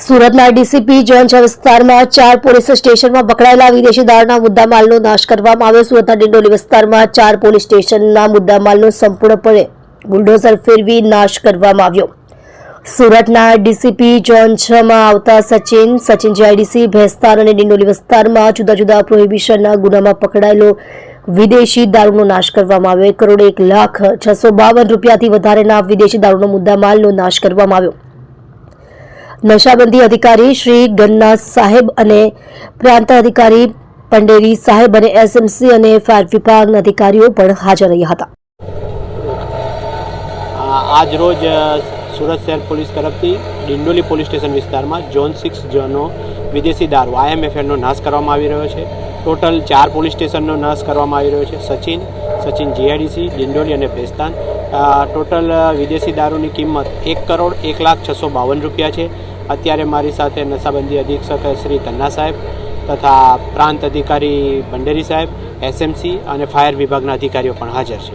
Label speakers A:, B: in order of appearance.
A: સુરતના DCP zone 6 વિસ્તારમાં 4 police સ્ટેશનમાં પકડાયેલા વિદેશી દારૂના મુદ્દામાલનો નાશ કરવામાં આવ્યો। સુરતના ડિંડોલી વિસ્તારમાં 4 પોલીસ સ્ટેશનના મુદ્દામાલનો સંપૂર્ણપણે બુલડોઝર ફેરવી નાશ કરવામાં આવ્યો। સુરતના ડીસીપી ઝોન 6 માં આવતા સચિન જીઆઈડીસી ભેસ્તાન અને ડિંડોલી વિસ્તારમાં જુદા જુદા પ્રોહિબિશનના ગુનામાં પકડાયેલો વિદેશી દારૂનો નાશ કરવામાં આવ્યો। 1,01,0652 રૂપિયાથી વધારેના વિદેશી દારૂનો મુદ્દામાલનો નાશ કરવામાં આવ્યો। નશાબંધી અધિકારી શ્રી ગન્ના સાહેબ અને પ્રાંત અધિકારી પંડેરી સાહેબ અને એસએમસી અને ફાયર વિભાગના અધિકારીઓ પણ હાજર રહ્યા હતા।
B: આજ રોજ સુરત શહેર પોલીસ તરફથી ડિંડોલી પોલીસ સ્ટેશન વિસ્તારમાં ઝોન 6 ઝોનનો વિદેશી દારૂ IMFLનો નાશ કરવામાં આવી રહ્યો છે। ટોટલ 4 પોલીસ સ્ટેશનનો નાશ કરવામાં આવી રહ્યો છે। સચિન જીઆઈડીસી ડિંડોલી અને ભેસ્તાન ટોટલ વિદેશી દારૂની કિંમત 1,01,0652 રૂપિયા છે। અત્યારે મારી સાથે નશાબંધી અધિક્ષક શ્રી ગન્ના સાહેબ તથા પ્રાંત અધિકારી ભંડેરી સાહેબ, SMC અને ફાયર વિભાગના અધિકારીઓ પણ હાજર છે।